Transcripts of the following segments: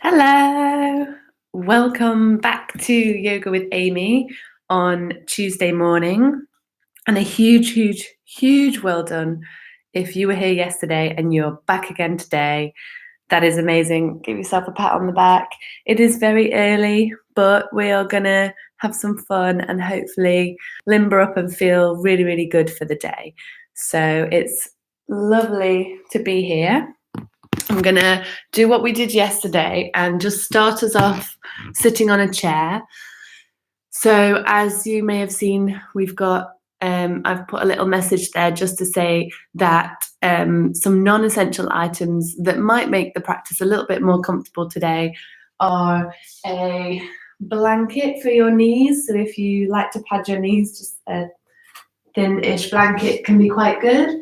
Hello, welcome back to Yoga with Amy on Tuesday morning. And a huge well done if you were here yesterday and you're back again today. That is amazing. Give yourself a pat on the back. It is very early, but we are gonna have some fun and hopefully limber up and feel really good for the day. So it's lovely to be here. I'm going to do what we did yesterday and just start us off sitting on a chair. So as you may have seen, we've got, I've put a little message there just to say that some non-essential items that might make the practice a little bit more comfortable today are a blanket for your knees. So if you like to pad your knees, just a thin-ish blanket can be quite good.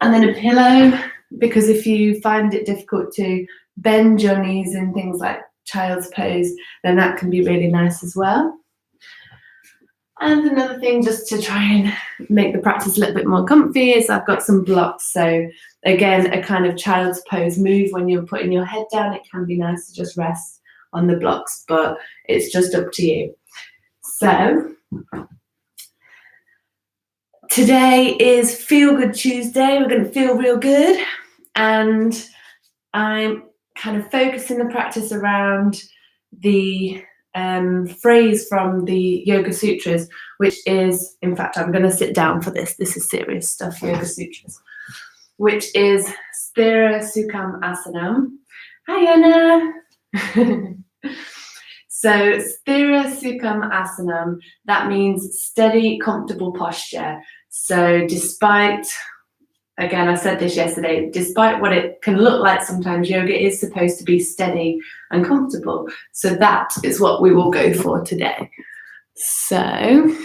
And then a pillow, because if you find it difficult to bend your knees in things like child's pose, then that can be really nice as well. And another thing just to try and make the practice a little bit more comfy is I've got some blocks. So again, a kind of child's pose move when you're putting your head down. It can be nice to just rest on the blocks, but it's just up to you. So today is Feel Good Tuesday. We're going to feel real good. And I'm kind of focusing the practice around the phrase from the Yoga Sutras, which is, in fact, I'm going to sit down for this. This is serious stuff, Yoga Sutras, which is Sthira Sukham Asanam. Hi, Anna. So Sthira Sukham Asanam, that means steady, comfortable posture. So despite, again, I said this yesterday, despite what it can look like sometimes, yoga is supposed to be steady and comfortable. So that is what we will go for today. So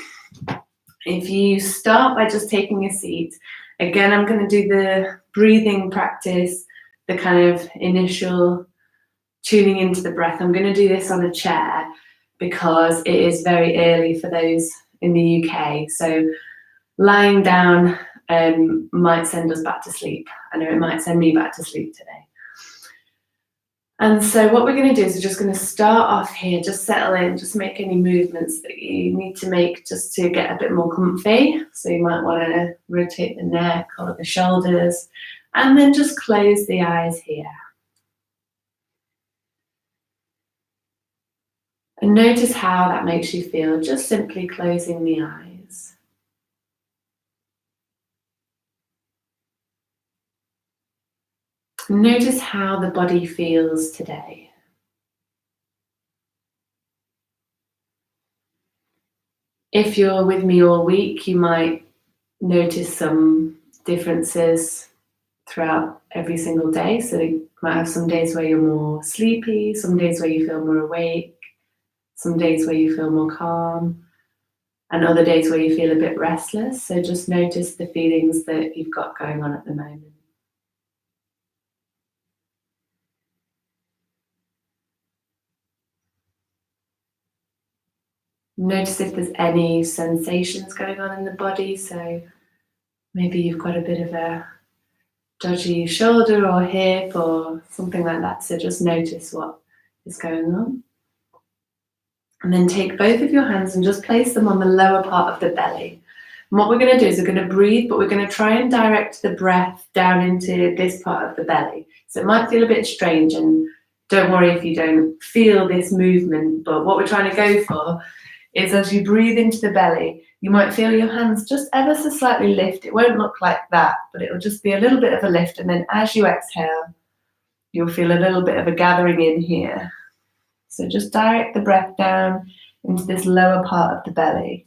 if you start by just taking a seat, again, I'm going to do the breathing practice, the kind of initial tuning into the breath. I'm going to do this on a chair because it is very early for those in the UK. So lying down might send us back to sleep. I know it might send me back to sleep today. And so what we're going to do is we're just going to start off here, just settle in, just make any movements that you need to make just to get a bit more comfy. So you might want to rotate the neck or the shoulders, and then just close the eyes here. And notice how that makes you feel, just simply closing the eyes. Notice how the body feels today. If you're with me all week, you might notice some differences throughout every single day. So you might have some days where you're more sleepy, some days where you feel more awake, some days where you feel more calm, and other days where you feel a bit restless. So just notice the feelings that you've got going on at the moment. Notice if there's any sensations going on in the body. So maybe you've got a bit of a dodgy shoulder or hip or something like that. So just notice what is going on. And then take both of your hands and just place them on the lower part of the belly. And what we're going to do is we're going to breathe, but we're going to try and direct the breath down into this part of the belly. So it might feel a bit strange, and don't worry if you don't feel this movement, but what we're trying to go for is as you breathe into the belly, you might feel your hands just ever so slightly lift. It won't look like that, but it will just be a little bit of a lift. And then as you exhale, you'll feel a little bit of a gathering in here. So just direct the breath down into this lower part of the belly.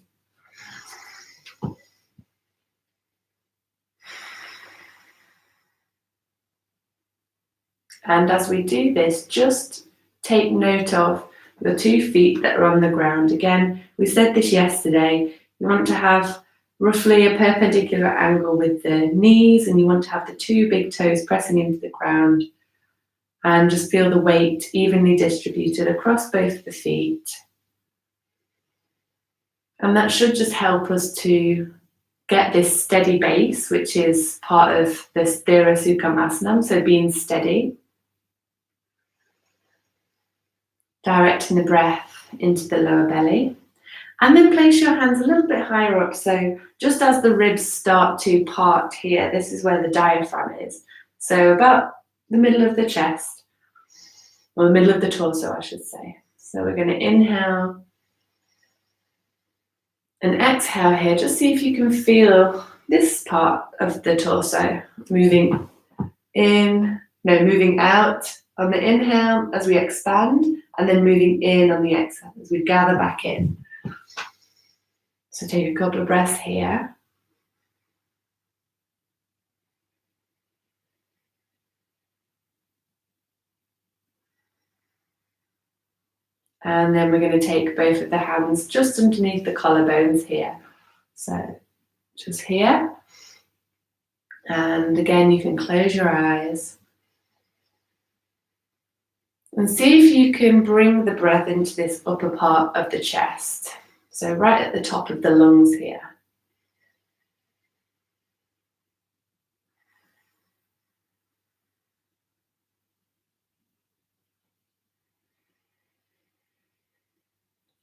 And as we do this, just take note of the 2 feet that are on the ground. Again, we said this yesterday, you want to have roughly a perpendicular angle with the knees, and you want to have the 2 big toes pressing into the ground. And just feel the weight evenly distributed across both the feet. And that should just help us to get this steady base, which is part of the Sthira Sukham Asanam, so being steady. directing the breath into the lower belly. And then place your hands a little bit higher up. So just as the ribs start to part here, this is where the diaphragm is. So about the middle of the chest, or the middle of the torso, I should say. So we're going to inhale and exhale here. Just see if you can feel this part of the torso moving moving out on the inhale as we expand, and then moving in on the exhale as we gather back in. So take a couple of breaths here. And then we're going to take both of the hands just underneath the collarbones here. So just here. And again, you can close your eyes. And see if you can bring the breath into this upper part of the chest. So right at the top of the lungs here.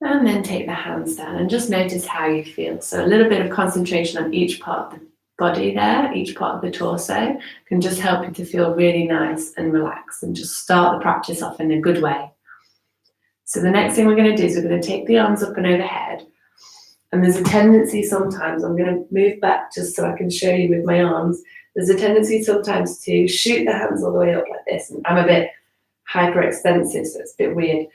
And then take the hands down and just notice how you feel. So a little bit of concentration on each part of the body there, each part of the torso can just help you to feel really nice and relaxed and just start the practice off in a good way. So the next thing we're going to do is we're going to take the arms up and overhead. And there's a tendency sometimes, I'm going to move back just so I can show you with my arms. There's a tendency sometimes to shoot the hands all the way up like this. And I'm a bit hyperextensive, so it's a bit weird.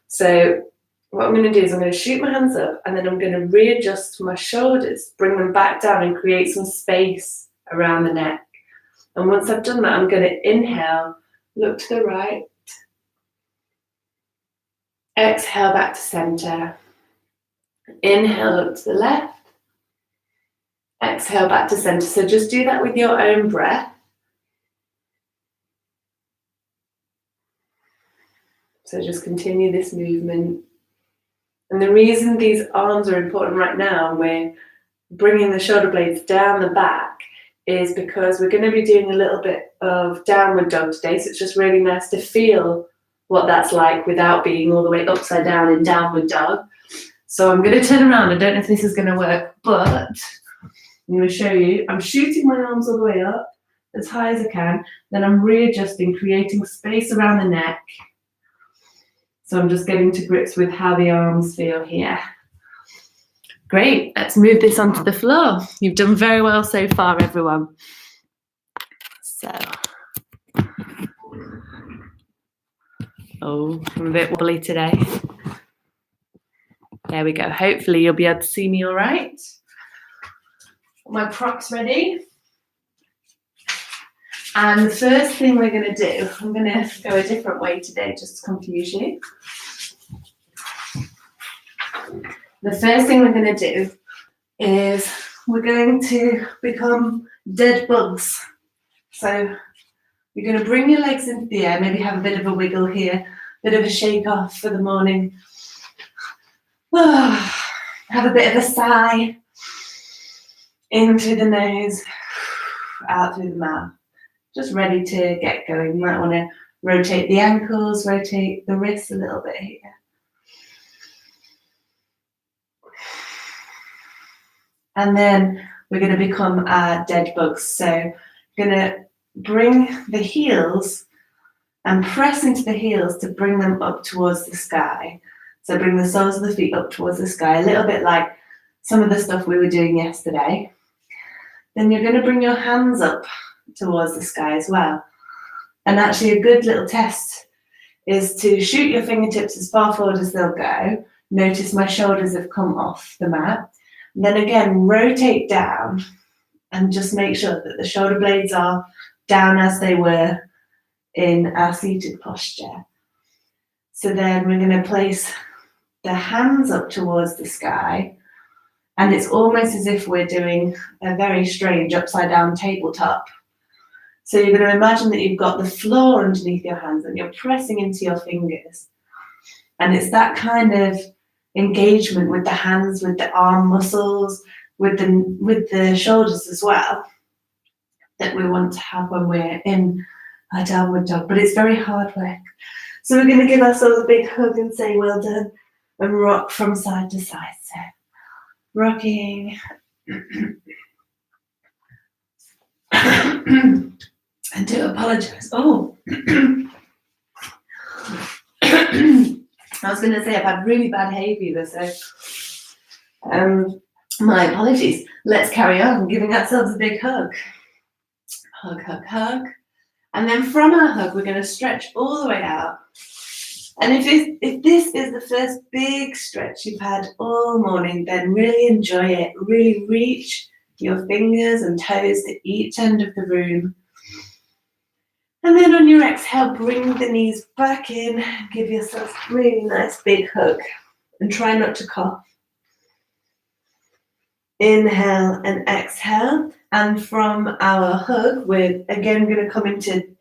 So what I'm going to do is I'm going to shoot my hands up, and then I'm going to readjust my shoulders, bring them back down and create some space around the neck. And once I've done that, I'm going to inhale, look to the right, exhale back to center, inhale, look to the left, exhale back to center. So just do that with your own breath. So just continue this movement. And the reason these arms are important right now, we're bringing the shoulder blades down the back, is because we're going to be doing a little bit of downward dog today. So it's just really nice to feel what that's like without being all the way upside down in downward dog. So I'm going to turn around. I don't know if this is going to work, but I'm going to show you. I'm shooting my arms all the way up as high as I can. Then I'm readjusting, creating space around the neck. So I'm just getting to grips with how the arms feel here. Great, let's move this onto the floor. You've done very well so far, everyone. So, I'm a bit wobbly today. There we go. Hopefully you'll be able to see me all right. My props ready. And the first thing we're going to do, I'm going to go a different way today just to confuse you. The first thing we're going to do is we're going to become dead bugs. So you're going to bring your legs into the air, maybe have a bit of a wiggle here, bit of a shake off for the morning. Have a bit of a sigh. In through the nose, out through the mouth. Just ready to get going. You might want to rotate the ankles, rotate the wrists a little bit here. And then we're going to become our dead bugs. So we're going to bring the heels and press into the heels to bring them up towards the sky. So bring the soles of the feet up towards the sky, a little bit like some of the stuff we were doing yesterday. Then you're going to bring your hands up towards the sky as well. And actually a good little test is to shoot your fingertips as far forward as they'll go. Notice my shoulders have come off the mat. And then again, rotate down and just make sure that the shoulder blades are down as they were in our seated posture. So then we're going to place the hands up towards the sky. And it's almost as if we're doing a very strange upside down tabletop. So you're going to imagine that you've got the floor underneath your hands and you're pressing into your fingers. And it's that kind of engagement with the hands, with the arm muscles, with the shoulders as well, that we want to have when we're in our downward dog, but it's very hard work. So we're going to give ourselves a big hug and say well done and rock from side to side. So rocking. And do apologise. Oh, I was going to say I've had really bad hay fever, so my apologies. Let's carry on giving ourselves a big hug. Hug, hug, hug. And then from our hug, we're going to stretch all the way out. And if this is the first big stretch you've had all morning, then really enjoy it. Really reach your fingers and toes to each end of the room. And then on your exhale, bring the knees back in. Give yourself a really nice big hug. And try not to cough. Inhale and exhale. And from our hug, we're again going to come into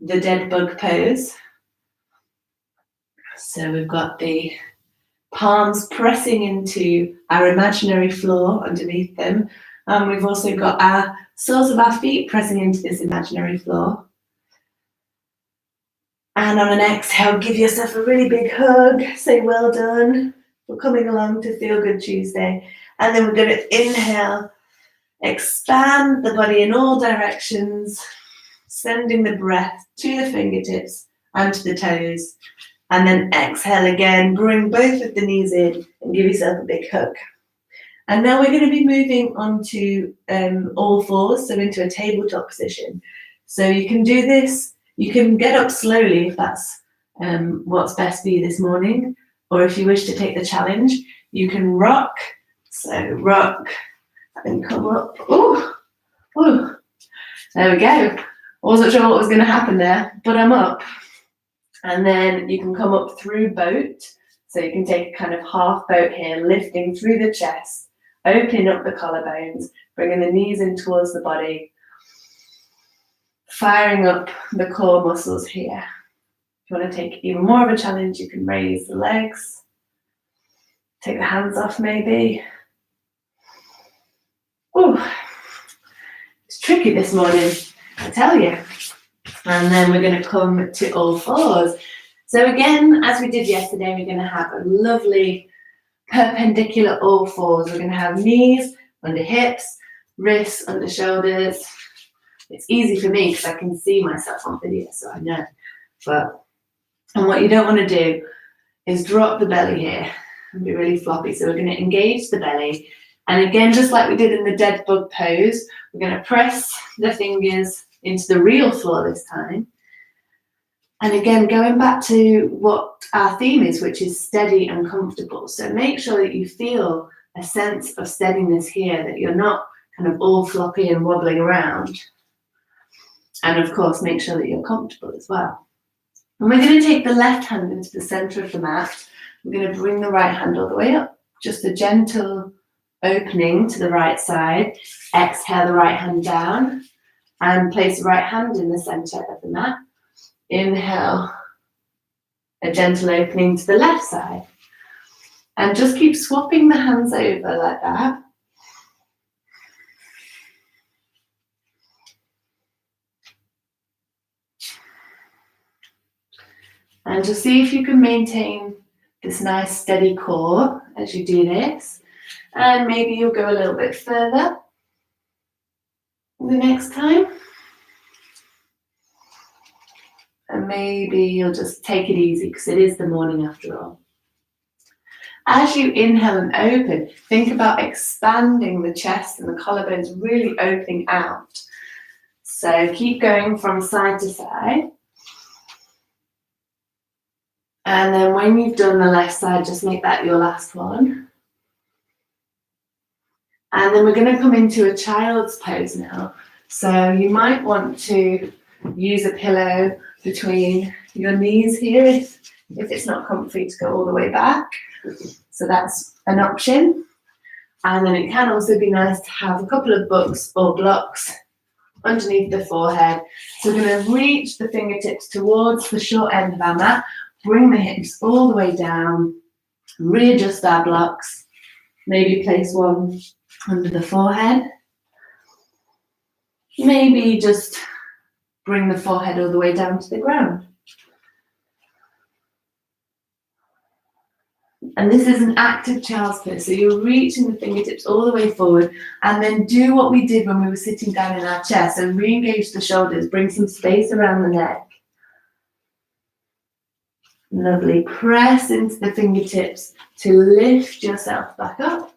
the dead bug pose. So we've got the palms pressing into our imaginary floor underneath them. And we've also got our soles of our feet pressing into this imaginary floor. And on an exhale, give yourself a really big hug. Say well done for coming along to Feel Good Tuesday. And then we're going to inhale, expand the body in all directions, sending the breath to the fingertips and to the toes. And then exhale again, bring both of the knees in and give yourself a big hug. And now we're going to be moving on to all fours, so into a tabletop position. So you can do this, you can get up slowly if that's what's best for you this morning, or if you wish to take the challenge, you can rock. So rock and come up. Ooh, ooh. There we go. I wasn't sure what was going to happen there, but I'm up. And then you can come up through boat. So you can take a kind of half boat here, lifting through the chest, opening up the collarbones, bringing the knees in towards the body, firing up the core muscles here. If you want to take even more of a challenge, you can raise the legs, take the hands off maybe. Ooh, it's tricky this morning, I tell you. And then we're going to come to all fours. So again, as we did yesterday, we're going to have a lovely perpendicular all fours. We're going to have knees under hips, wrists under shoulders. It's easy for me because I can see myself on video, so I know. And what you don't want to do is drop the belly here and be really floppy. So we're going to engage the belly. And again, just like we did in the dead bug pose, we're going to press the fingers into the real floor this time. And again, going back to what our theme is, which is steady and comfortable. So make sure that you feel a sense of steadiness here, that you're not kind of all floppy and wobbling around. And of course, make sure that you're comfortable as well. And we're going to take the left hand into the center of the mat. We're going to bring the right hand all the way up. Just a gentle opening to the right side. Exhale the right hand down and place the right hand in the center of the mat. Inhale, a gentle opening to the left side. And just keep swapping the hands over like that. And just see if you can maintain this nice steady core as you do this. And maybe you'll go a little bit further the next time. And maybe you'll just take it easy because it is the morning after all. As you inhale and open, think about expanding the chest and the collarbones, really opening out. So keep going from side to side. And then when you've done the left side, just make that your last one. And then we're going to come into a child's pose now. So you might want to use a pillow between your knees here if it's not comfy to go all the way back. So that's an option. And then it can also be nice to have a couple of books or blocks underneath the forehead. So we're going to reach the fingertips towards the short end of our mat, bring the hips all the way down, readjust our blocks, maybe place one under the forehead. Maybe just bring the forehead all the way down to the ground. And this is an active child's pose, so you're reaching the fingertips all the way forward, and then do what we did when we were sitting down in our chair. So re-engage the shoulders, bring some space around the neck. Lovely. Press into the fingertips to lift yourself back up.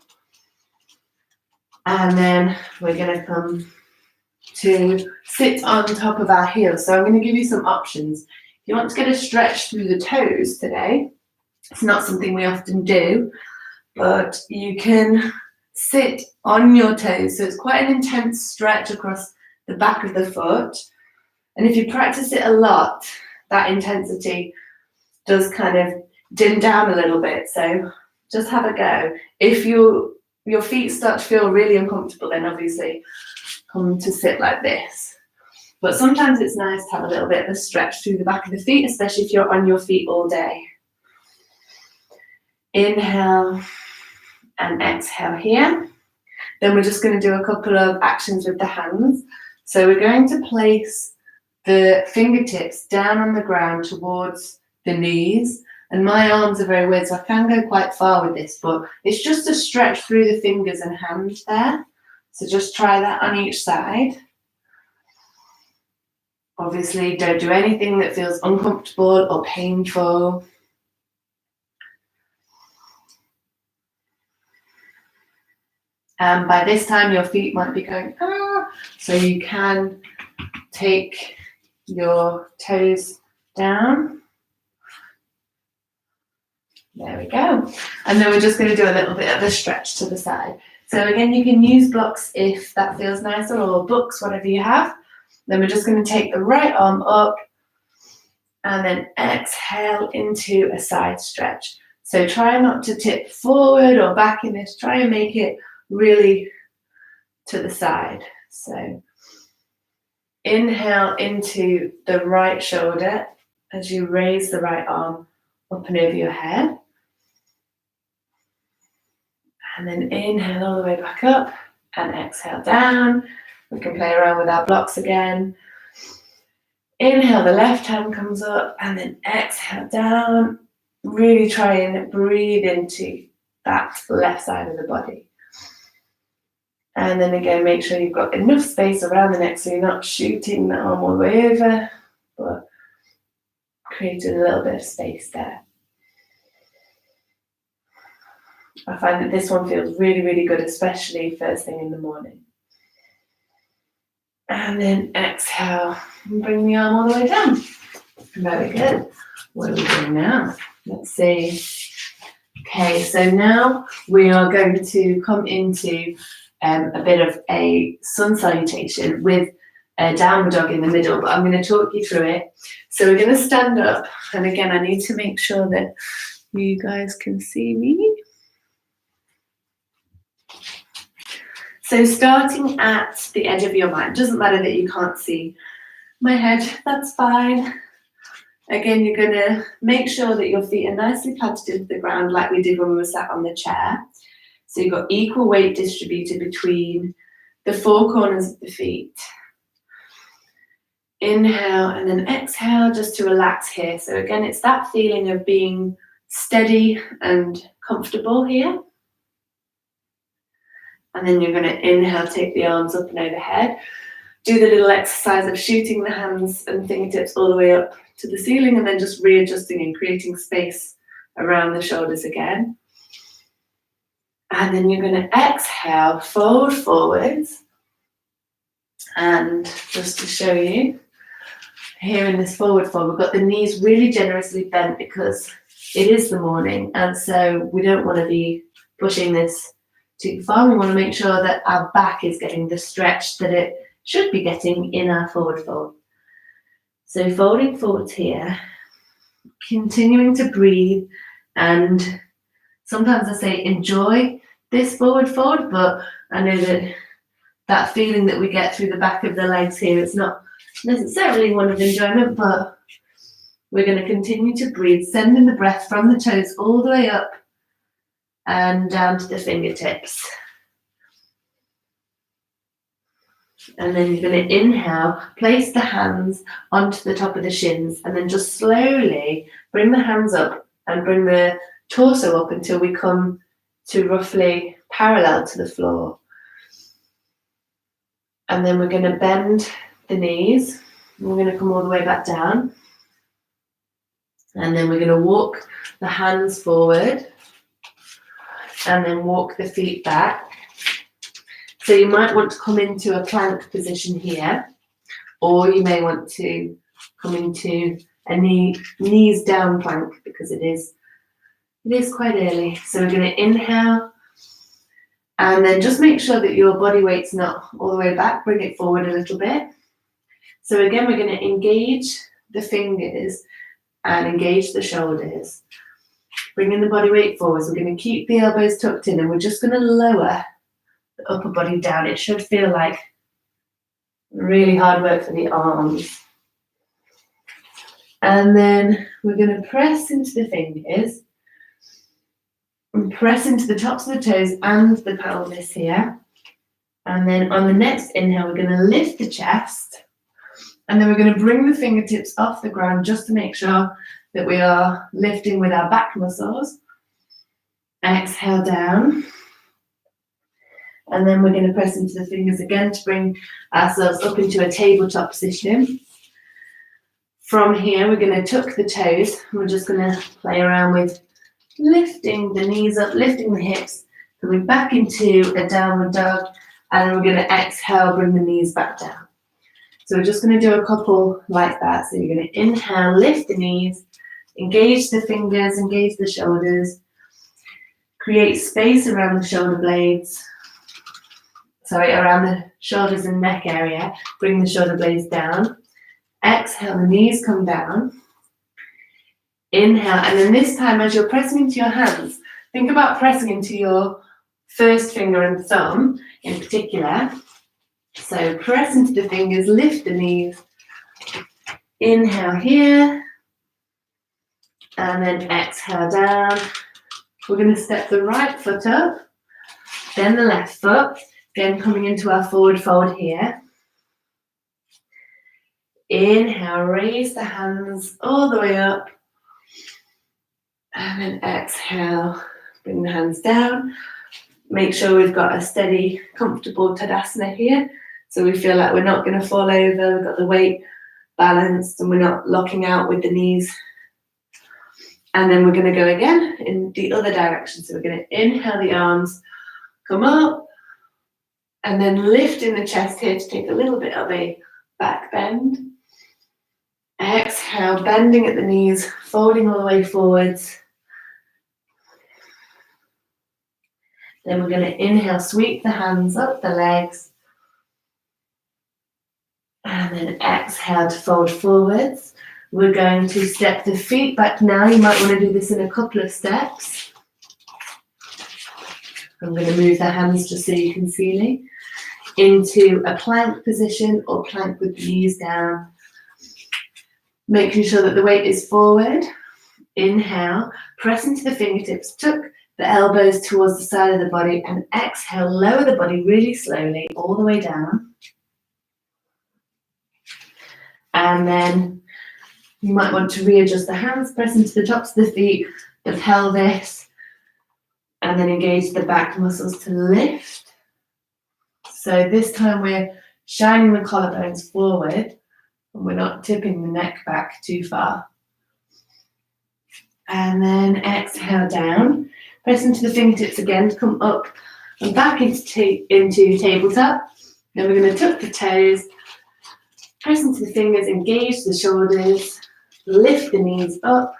And then we're going to come to sit on top of our heels. So I'm going to give you some options. If you want to get a stretch through the toes today, it's not something we often do, but you can sit on your toes. So it's quite an intense stretch across the back of the foot. And if you practice it a lot, that intensity does kind of dim down a little bit. So just have a go. If your feet start to feel really uncomfortable, then obviously come to sit like this. But sometimes it's nice to have a little bit of a stretch through the back of the feet, especially if you're on your feet all day. Inhale and exhale here. Then we're just going to do a couple of actions with the hands. So we're going to place the fingertips down on the ground towards the knees. And my arms are very weird, so I can go quite far with this, but it's just a stretch through the fingers and hands there. So just try that on each side. Obviously, don't do anything that feels uncomfortable or painful. And by this time, your feet might be going, ah, so you can take your toes down. There we go. And then we're just going to do a little bit of a stretch to the side. So again, you can use blocks if that feels nicer, or books, whatever you have. Then we're just going to take the right arm up and then exhale into a side stretch. So try not to tip forward or back in this. Try and make it really to the side. So inhale into the right shoulder as you raise the right arm up and over your head. And then inhale all the way back up and exhale down. We can play around with our blocks again. Inhale, the left hand comes up, and then exhale down. Really try and breathe into that left side of the body. And then again, make sure you've got enough space around the neck so you're not shooting the arm all the way over, but creating a little bit of space there. I find that this one feels really, really good, especially first thing in the morning. And then exhale and bring the arm all the way down. Very good. What are we doing now? Let's see. Okay, so now we are going to come into a bit of a sun salutation with a downward dog in the middle, but I'm going to talk you through it. So we're going to stand up, and again, I need to make sure that you guys can see me. So starting at the edge of your mat, doesn't matter that you can't see my head, that's fine. Again, you're going to make sure that your feet are nicely planted into the ground like we did when we were sat on the chair. So you've got equal weight distributed between the four corners of the feet. Inhale and then exhale just to relax here. So again, it's that feeling of being steady and comfortable here. And then you're going to inhale, take the arms up and overhead. Do the little exercise of shooting the hands and fingertips all the way up to the ceiling, and then just readjusting and creating space around the shoulders again. And then you're going to exhale, fold forwards. And just to show you, here in this forward fold, we've got the knees really generously bent because it is the morning, and so we don't want to be pushing this too far. We want to make sure that our back is getting the stretch that it should be getting in our forward fold. So folding forwards here, continuing to breathe, and sometimes I say enjoy this forward fold, but I know that feeling that we get through the back of the legs here, it's not necessarily one of enjoyment, but we're going to continue to breathe, sending the breath from the toes all the way up and down to the fingertips. And then you're going to inhale, place the hands onto the top of the shins, and then just slowly bring the hands up and bring the torso up until we come to roughly parallel to the floor. And then we're going to bend the knees. We're going to come all the way back down. And then we're going to walk the hands forward and then walk the feet back. So you might want to come into a plank position here, or you may want to come into a knees down plank because it is quite early. So we're going to inhale and then just make sure that your body weight's not all the way back. Bring it forward a little bit. So again, we're going to engage the fingers and engage the shoulders. Bringing the body weight forwards. We're going to keep the elbows tucked in and we're just going to lower the upper body down. It should feel like really hard work for the arms. And then we're going to press into the fingers and press into the tops of the toes and the pelvis here. And then on the next inhale, we're going to lift the chest. And then we're going to bring the fingertips off the ground just to make sure that we are lifting with our back muscles. Exhale down. And then we're going to press into the fingers again to bring ourselves up into a tabletop position. From here, we're going to tuck the toes. And we're just going to play around with lifting the knees up, lifting the hips, coming back into a downward dog. And then we're going to exhale, bring the knees back down. So we're just going to do a couple like that. So you're going to inhale, lift the knees, engage the fingers, engage the shoulders, create space around the shoulder blades. Around the shoulders and neck area. Bring the shoulder blades down. Exhale, the knees come down. Inhale, and then this time as you're pressing into your hands, think about pressing into your first finger and thumb in particular. So press into the fingers, lift the knees. Inhale here. And then exhale down. We're going to step the right foot up, then the left foot. Again, coming into our forward fold here. Inhale, raise the hands all the way up. And then exhale, bring the hands down. Make sure we've got a steady, comfortable Tadasana here. So we feel like we're not going to fall over. We've got the weight balanced and we're not locking out with the knees. And then we're going to go again in the other direction. So we're going to inhale the arms, come up. And then lift in the chest here to take a little bit of a back bend. Exhale, bending at the knees, folding all the way forwards. Then we're going to inhale, sweep the hands up the legs. And then exhale to fold forwards. We're going to step the feet back now. You might want to do this in a couple of steps. I'm going to move the hands just so you can see me. Into a plank position or plank with the knees down. Making sure that the weight is forward. Inhale, press into the fingertips, tuck the elbows towards the side of the body, and exhale, lower the body really slowly all the way down. And then you might want to readjust the hands, press into the tops of the feet, the pelvis, and then engage the back muscles to lift. So this time we're shining the collarbones forward and we're not tipping the neck back too far. And then exhale down. Press into the fingertips again to come up and back into tabletop. Then we're going to tuck the toes, press into the fingers, engage the shoulders, lift the knees up,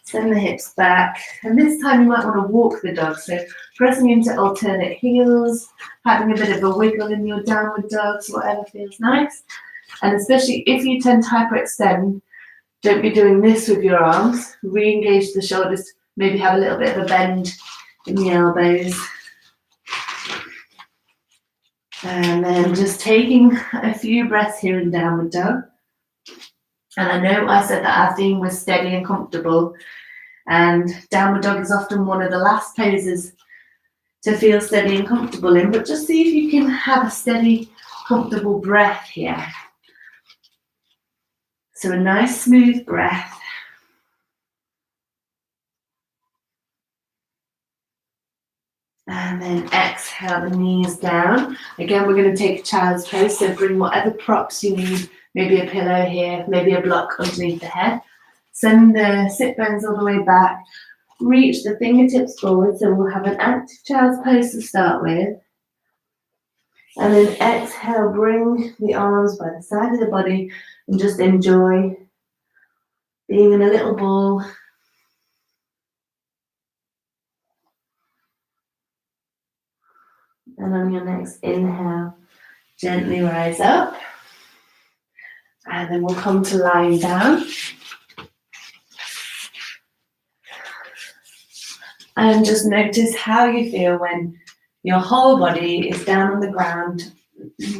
send the hips back. And this time you might want to walk the dog. So pressing into alternate heels, having a bit of a wiggle in your downward dogs, whatever feels nice. And especially if you tend to hyperextend, don't be doing this with your arms. Re-engage the shoulders, maybe have a little bit of a bend in the elbows. And then just taking a few breaths here in downward dog. And I know I said that our theme was steady and comfortable. And downward dog is often one of the last poses to feel steady and comfortable in. But just see if you can have a steady, comfortable breath here. So a nice smooth breath. And then exhale the knees down. Again, we're going to take a child's pose, so bring whatever props you need, maybe a pillow here, maybe a block underneath the head. Send the sit bones all the way back. Reach the fingertips forward, so we'll have an active child's pose to start with. And then exhale, bring the arms by the side of the body and just enjoy being in a little ball. And on your next inhale, gently rise up. And then we'll come to lying down. And just notice how you feel when your whole body is down on the ground,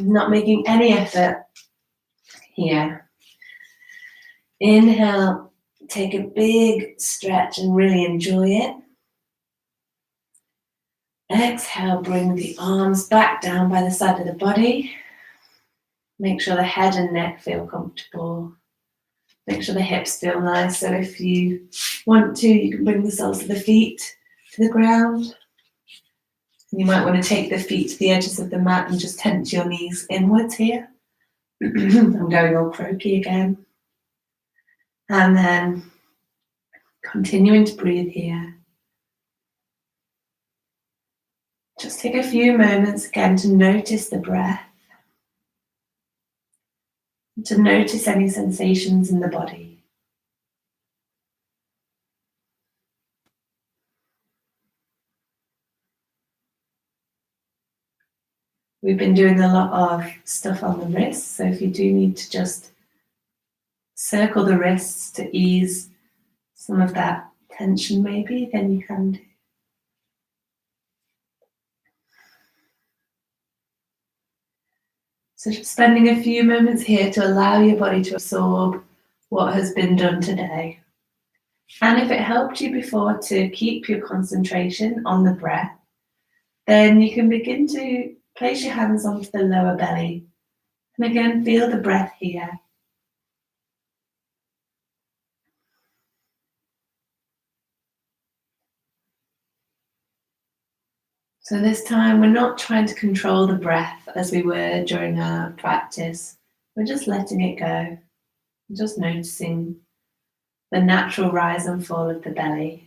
not making any effort here. Inhale, take a big stretch and really enjoy it. Exhale, bring the arms back down by the side of the body. Make sure the head and neck feel comfortable. Make sure the hips feel nice. So if you want to, you can bring the soles of the feet to the ground. You might want to take the feet to the edges of the mat and just tense your knees inwards here. I'm going all croaky again. And then continuing to breathe here. Just take a few moments again to notice the breath, to notice any sensations in the body. We've been doing a lot of stuff on the wrists, so if you do need to just circle the wrists to ease some of that tension maybe, then you can do. So just spending a few moments here to allow your body to absorb what has been done today. And if it helped you before to keep your concentration on the breath, then you can begin to place your hands onto the lower belly. And again, feel the breath here. So this time we're not trying to control the breath as we were during our practice. We're just letting it go. Just noticing the natural rise and fall of the belly.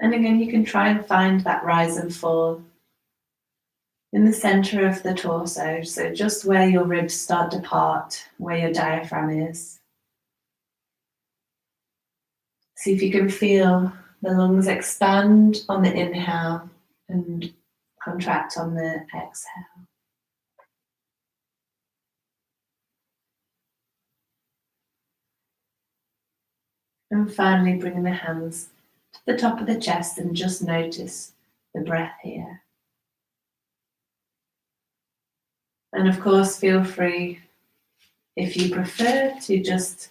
And again, you can try and find that rise and fall in the center of the torso, so just where your ribs start to part, where your diaphragm is. See if you can feel the lungs expand on the inhale and contract on the exhale. And finally, bringing the hands to the top of the chest and just notice the breath here. And of course, feel free, if you prefer, to just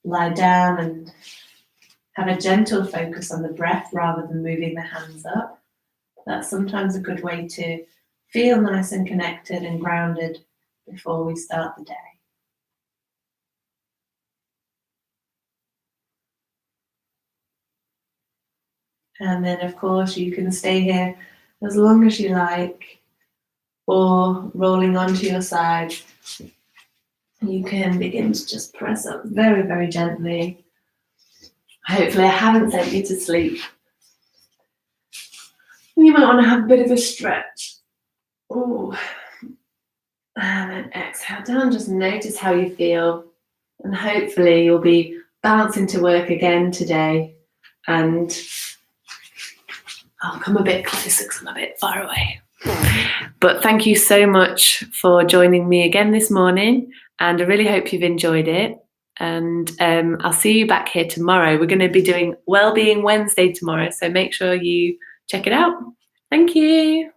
lie down and have a gentle focus on the breath rather than moving the hands up. That's sometimes a good way to feel nice and connected and grounded before we start the day. And then, of course, you can stay here as long as you like, or rolling onto your side. You can begin to just press up very, very gently. Hopefully I haven't sent you to sleep. You might want to have a bit of a stretch. Ooh. And then exhale down, just notice how you feel. And hopefully you'll be bouncing to work again today. And I'll come a bit closer because I'm a bit far away. But thank you so much for joining me again this morning, and I really hope you've enjoyed it. And I'll see you back here tomorrow. We're going to be doing Wellbeing Wednesday tomorrow, so make sure you check it out. Thank you.